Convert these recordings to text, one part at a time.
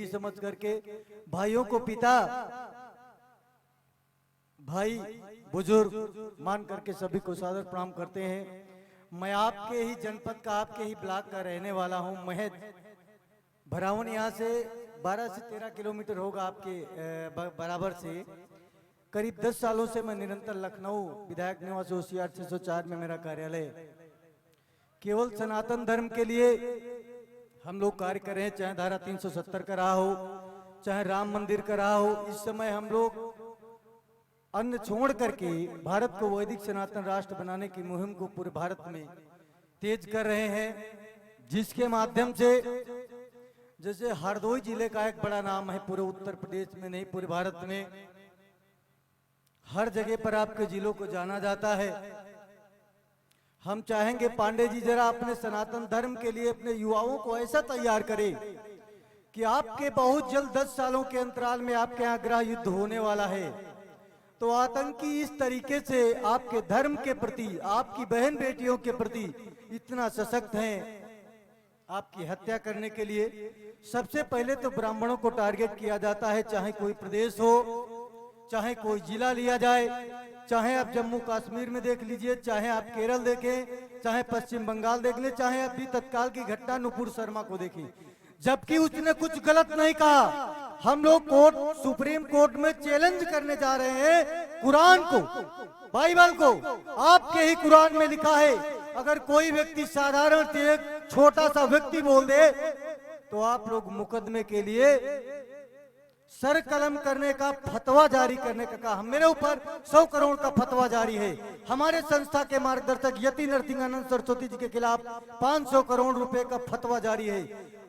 समझ करके भाइयों को पिता, भाई बुजुर्ग मान करके सभी को सादर प्रणाम करते हैं। मैं आपके ही जनपद का, आपके ही ब्लॉक का रहने वाला हूं। महज भरावन यहाँ से 12 से 13 किलोमीटर होगा आपके बराबर से। करीब 10 सालों से मैं निरंतर लखनऊ विधायक निवास होशियार 604 में मेरा कार्यालय। केवल सनातन धर्म के लिए हम लोग कार्य कर रहे हैं, चाहे धारा 370 का रहा हो, चाहे राम मंदिर का रहा हो। इस समय हम लोग अन्न छोड़ करके भारत को वैदिक सनातन राष्ट्र बनाने की मुहिम को पूरे भारत में तेज कर रहे हैं, जिसके माध्यम से जैसे हरदोई जिले का एक बड़ा नाम है पूरे उत्तर प्रदेश में नहीं पूरे भारत में, हर जगह पर आपके जिलों को जाना जाता है। हम चाहेंगे पांडे जी जरा अपने सनातन धर्म के लिए अपने युवाओं को ऐसा तैयार करें कि आपके बहुत जल्द 10 सालों के अंतराल में आपके यहाँ गृह युद्ध होने वाला है। तो आतंकी इस तरीके से आपके धर्म के प्रति, आपकी बहन बेटियों के प्रति इतना सशक्त हैं, आपकी हत्या करने के लिए सबसे पहले तो ब्राह्मणों को टारगेट किया जाता है। चाहे कोई प्रदेश हो, चाहे कोई जिला लिया जाए, चाहे आप जम्मू कश्मीर में देख लीजिए, चाहे आप केरल देखें, चाहे पश्चिम बंगाल देख ले, चाहे अभी तत्काल की घटना नुपुर शर्मा को देखें, जबकि उसने कुछ गलत नहीं कहा। हम लोग कोर्ट, सुप्रीम कोर्ट में चैलेंज करने जा रहे हैं कुरान को, बाइबल को। आपके ही कुरान में लिखा है अगर कोई व्यक्ति साधारण से एक छोटा सा व्यक्ति बोल दे तो आप लोग मुकदमे के लिए सर कलम करने का फतवा जारी करने का कहा। मेरे ऊपर 100 करोड़ का फतवा जारी है। हमारे संस्था के मार्गदर्शक यति नरसिंहानंद सरस्वती जी के खिलाफ 500 करोड़ रुपए का फतवा जारी है।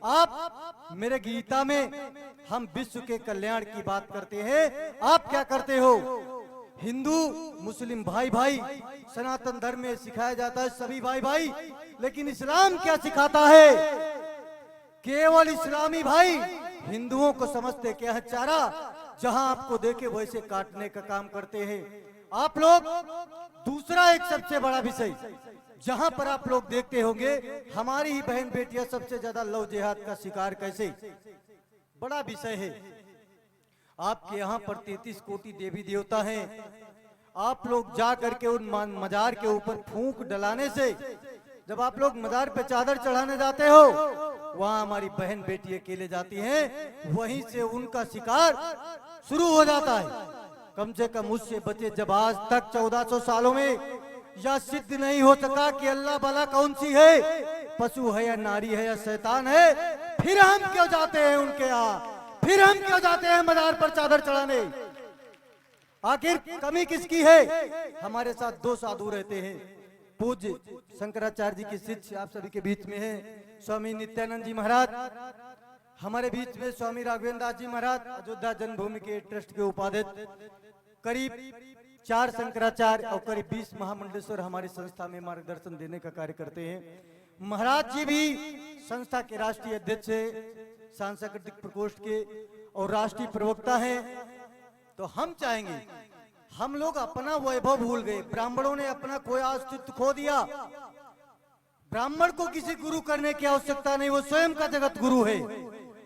आप मेरे गीता में हम विश्व के कल्याण की बात करते हैं, आप क्या करते हो? हिंदू मुस्लिम भाई भाई, सनातन धर्म में सिखाया जाता है सभी भाई भाई, लेकिन इस्लाम क्या सिखाता है? केवल इस्लामी भाई हिंदुओं को समझते क्या है चारा, जहां आपको देखे वैसे काटने का काम करते हैं आप लोग। दूसरा एक सबसे बड़ा विषय जहां पर आप लोग देखते होंगे, हमारी ही बहन बेटियां सबसे ज्यादा लव जिहाद का शिकार कैसे, बड़ा विषय है। आपके यहाँ पर 33 कोटि देवी देवता हैं, आप लोग जा करके उन मजार के ऊपर फूंक डलाने से, जब आप लोग मजार पे चादर चढ़ाने जाते हो, वहां हमारी बहन बेटी अकेले जाती हैं, वहीं से उनका शिकार शुरू हो जाता है। कम से कम उससे बचे जब आज तक 1400 सालों में यह सिद्ध नहीं हो सका कि अल्लाह भला कौन सी है, पशु है या नारी है या शैतान है, फिर हम क्यों जाते हैं उनके यहाँ, फिर हम क्यों जाते हैं मजार पर चादर चढ़ाने? आखिर कमी किसकी है? हमारे साथ 2 साधु रहते हैं। पूज्य शंकराचार्य जी के शिष्य आप सभी के बीच में है स्वामी नित्यानंद जी महाराज, हमारे बीच में स्वामी राघवेंद्र दास जी महाराज, अयोध्या जन्मभूमि के ट्रस्ट के उपाध्यक्ष, करीब 4 शंकराचार्य और करीब 20 महामंडलेश्वर हमारी संस्था में मार्गदर्शन देने का कार्य करते हैं। महाराज जी भी संस्था के राष्ट्रीय अध्यक्ष है, सांस्कृतिक प्रकोष्ठ के और राष्ट्रीय प्रवक्ता हैं। तो हम चाहेंगे, हम लोग अपना वैभव भूल गए, ब्राह्मणों ने अपना कोई अस्तित्व खो दिया। ब्राह्मण को किसी गुरु करने की आवश्यकता नहीं, वो स्वयं का जगत गुरु है,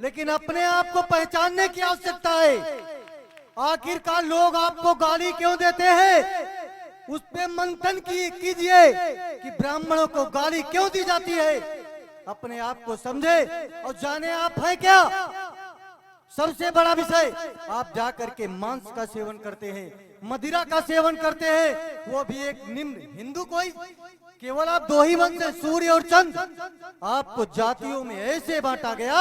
लेकिन अपने आप को पहचानने की आवश्यकता है। आखिरकार लोग आपको गाली क्यों देते हैं, उस पे मंथन कीजिए कि ब्राह्मणों को गाली क्यों दी जाती है। अपने आप को समझे और जाने आप है क्या। सबसे बड़ा विषय, आप जा करके मांस का सेवन करते हैं, मदिरा का सेवन करते हैं, वो भी एक निम्न हिंदू। कोई केवल आप 2 ही वंश हैं, सूर्य और चंद्र। आपको जातियों में ऐसे बांटा गया,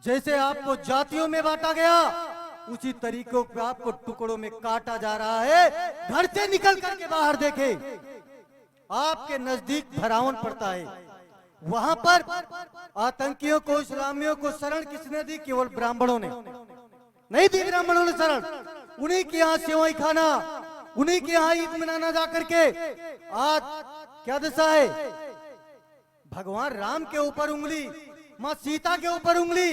जैसे आपको जातियों में बांटा गया, उसी तरीकों पे आपको टुकड़ों में काटा जा रहा है। घर से निकल करके बाहर देखे, आपके नजदीक भरावन पड़ता है, वहां पर आतंकियों को, इस्लामियों को शरण किसने दी? केवल ब्राह्मणों ने नहीं दी। ब्राह्मणों ने शरण, उन्हीं के यहाँ सेवई खाना, उन्हीं के यहाँ ईद मनाना जाकर के। आज क्या दशा है? भगवान राम के ऊपर उंगली, माँ सीता के ऊपर उंगली,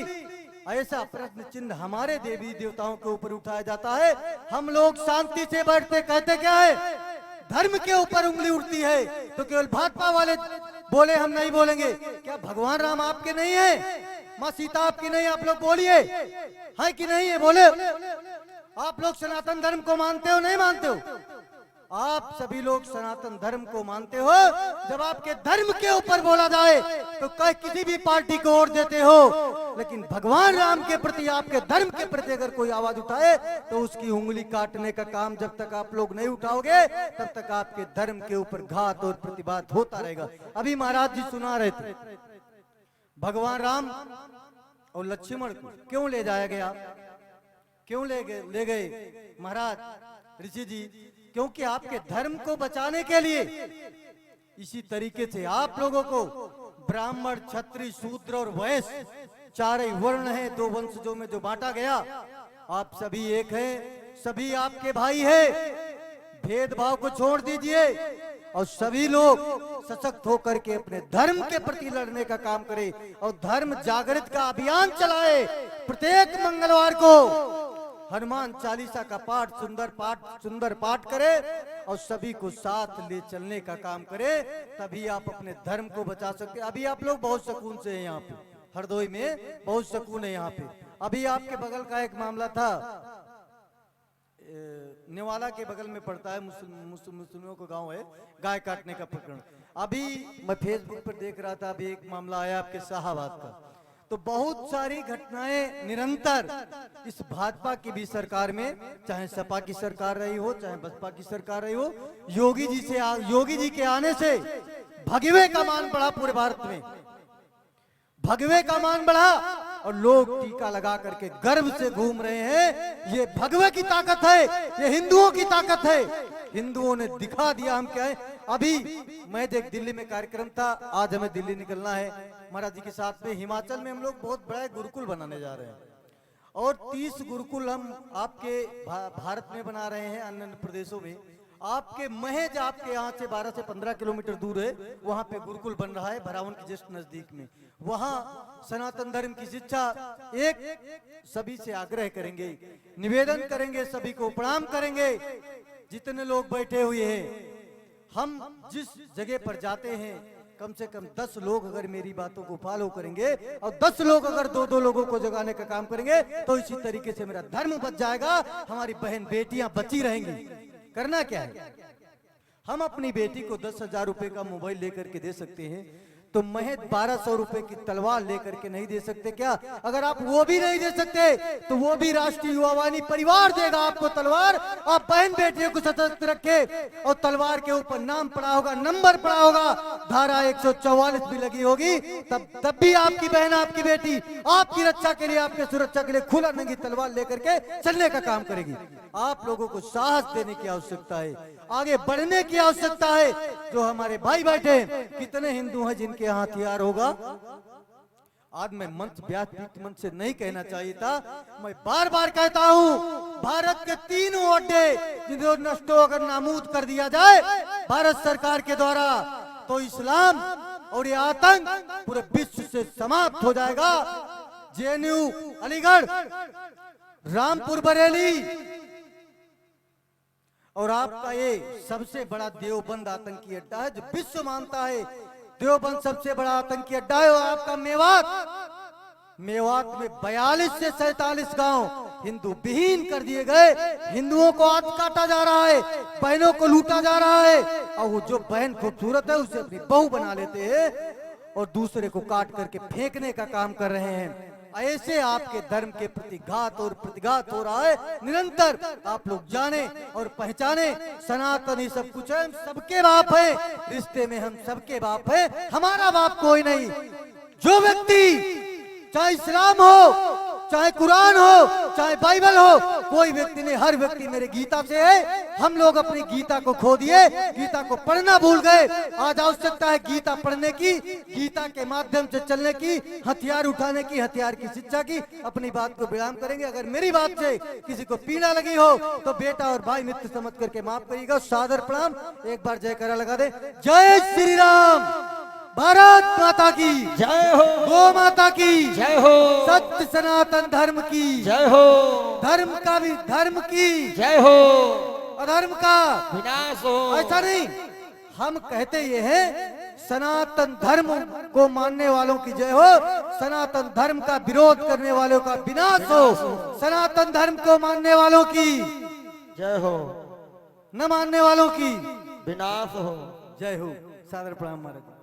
ऐसा प्रश्न चिन्ह हमारे देवी देवताओं के ऊपर उठाया जाता है। हम लोग शांति से बैठते, कहते क्या है? धर्म के ऊपर उंगली उठती है तो केवल भाजपा वाले बोले हम नहीं बोलेंगे। क्या भगवान राम आपके नहीं है? माँ सीता आपकी नहीं, आप लोग बोलिए, है कि नहीं है? बोले। आप लोग सनातन धर्म को मानते हो नहीं मानते हो? आप सभी लोग सनातन धर्म को मानते हो। जब आपके धर्म के ऊपर बोला जाए तो किसी भी पार्टी को वोट देते हो, लेकिन भगवान राम के प्रति, आपके धर्म के प्रति अगर कोई आवाज उठाए तो उसकी उंगली काटने का काम जब तक आप लोग नहीं उठाओगे तब तक आपके धर्म के ऊपर घात और प्रतिबाद होता रहेगा। अभी महाराज जी सुना रहे थे, भगवान राम और लक्ष्मण को क्यों ले जाया गया, क्यों ले गए महाराज ऋषि जी? क्योंकि आपके धर्म को बचाने के लिए। इसी तरीके से आप लोगों को ब्राह्मण, क्षत्रिय, शूद्र और वैश्य चार ही वर्ण है, दो वंशजों में जो बांटा गया, आप सभी एक हैं, सभी आपके भाई हैं। भेदभाव को छोड़ दीजिए और सभी लोग सशक्त होकर के अपने धर्म के प्रति लड़ने का काम करें और धर्म जागृत का अभियान चलाए। प्रत्येक मंगलवार को हनुमान चालीसा का सुंदर पाठ करे और सभी को साथ ले चलने का काम करे, तभी आप अपने धर्म को बचा सकते। अभी आप लोग बहुत सुकून से हैं यहाँ पे, हरदोई में बहुत सुकून है यहाँ पे। अभी आपके बगल का एक मामला था, नेवाला के बगल में पड़ता है, मुस्लिमों का गांव है, गाय काटने का प्रकरण। अभी मैं फेसबुक पर देख रहा था, अभी एक मामला आया आपके शाहबाद का। तो बहुत सारी घटनाएं निरंतर इस भाजपा की भी सरकार में, चाहे सपा की सरकार रही हो, चाहे बसपा की सरकार रही हो, योगी जी के आने से भगवे का मान बढ़ा, पूरे भारत में भगवे का मान बढ़ा और लोग टीका लगा करके गर्व से घूम रहे हैं। ये भगवे की ताकत है, ये हिंदुओं की ताकत है। हिंदुओं ने दिखा दिया हम क्या है। अभी मैं देख दिल्ली में कार्यक्रम था, आज हमें दिल्ली निकलना है महाराज जी के साथ में। हिमाचल में हम लोग बहुत बड़ा गुरुकुल बनाने जा रहे हैं और 30 गुरुकुल हम आपके भारत में बना रहे हैं, अन्य प्रदेशों में। आपके महज आपके यहाँ से 12 से 15 किलोमीटर दूर है, वहाँ पे गुरुकुल बन रहा है, भरावन के जस्ट नजदीक में। वहाँ सनातन धर्म की शिक्षा एक सभी से आग्रह करेंगे, निवेदन करेंगे, सभी को प्रणाम करेंगे। जितने लोग बैठे हुए हैं, हम जिस जगह पर जाते हैं कम से कम 10 लोग अगर मेरी बातों को फॉलो करेंगे और 10 लोग अगर 2-2 लोगों को जगाने का काम करेंगे तो इसी तरीके से मेरा धर्म बच जाएगा, हमारी बहन बेटियां बची रहेंगी। करना क्या है, हम अपनी बेटी को 10,000 रुपए का मोबाइल लेकर के दे सकते हैं, तो महज 1200 रुपए की तलवार लेकर के नहीं दे सकते क्या? अगर आप वो भी नहीं दे सकते तो वो भी राष्ट्रीय युवा वाहिनी परिवार देगा आपको तलवार। आप बहन बेटियों को सतर्क रखे और तलवार के ऊपर नाम पड़ा होगा, नंबर पड़ा होगा, धारा 144 भी लगी होगी, तब भी आपकी बहन, आपकी बेटी आपकी रक्षा के लिए, आपके सुरक्षा के लिए खुला नंगी तलवार लेकर के चलने का काम करेगी। आप लोगों को साहस देने की आवश्यकता है, आगे बढ़ने की आवश्यकता है। जो हमारे भाई बैठे, कितने हिंदू हैं जिनके यहाँ हथियार होगा? आज मैं व्यासपीठ मंच से नहीं कहना चाहिए था, मैं बार बार कहता हूँ, भारत के तीनों अड्डे जिनको नष्टो अगर नामूद कर दिया जाए भारत सरकार के द्वारा, तो इस्लाम और ये आतंक पूरे विश्व से समाप्त हो जाएगा। जेएनयू, अलीगढ़, रामपुर, बरेली और आपका ये सबसे बड़ा देवबंद आतंकी अड्डा है जो विश्व मानता है। देवबंद सबसे बड़ा आतंकी अड्डा है। और आपका मेवात में 42 से 47 गांव हिंदू विहीन कर दिए गए। हिंदुओं को आज काटा जा रहा है, बहनों को लूटा जा रहा है, और वो जो बहन खूबसूरत है उसे अपनी बहू बना लेते हैं और दूसरे को काट करके फेंकने का काम कर रहे हैं। ऐसे आपके धर्म के प्रति घात और प्रतिघात हो रहा है निरंतर। आप लोग जाने और पहचाने, सनातन ही सब कुछ है, हम सबके बाप है, रिश्ते में हम सबके बाप है, हमारा बाप कोई नहीं। जो व्यक्ति, चाहे इस्लाम हो, चाहे कुरान हो, चाहे बाइबल हो, कोई व्यक्ति नहीं, हर व्यक्ति मेरे गीता से है। हम लोग अपनी गीता को खो दिए, गीता को पढ़ना भूल गए। आज आवश्यकता है गीता पढ़ने की, गीता के माध्यम से चलने की, हथियार उठाने की, हथियार की शिक्षा की। अपनी बात को विराम करेंगे। अगर मेरी बात से किसी को पीड़ा लगी हो तो बेटा और भाई मित्र समझ करके माफ करिएगा। सादर प्रणाम। एक बार जयकारा लगा दे। जय श्री राम। भारत माता की जय हो। गौ माता की जय हो। सत्य सनातन धर्म की जय हो। धर्म की जय हो। अधर्म का विनाश हो। ऐसा नहीं, हम कहते ये हैं सनातन धर्म को मानने वालों की जय हो, सनातन धर्म का विरोध करने वालों का विनाश हो, सनातन धर्म को मानने वालों की जय हो, न मानने वालों की विनाश हो। जय हो। सादर प्रणाम महाराज।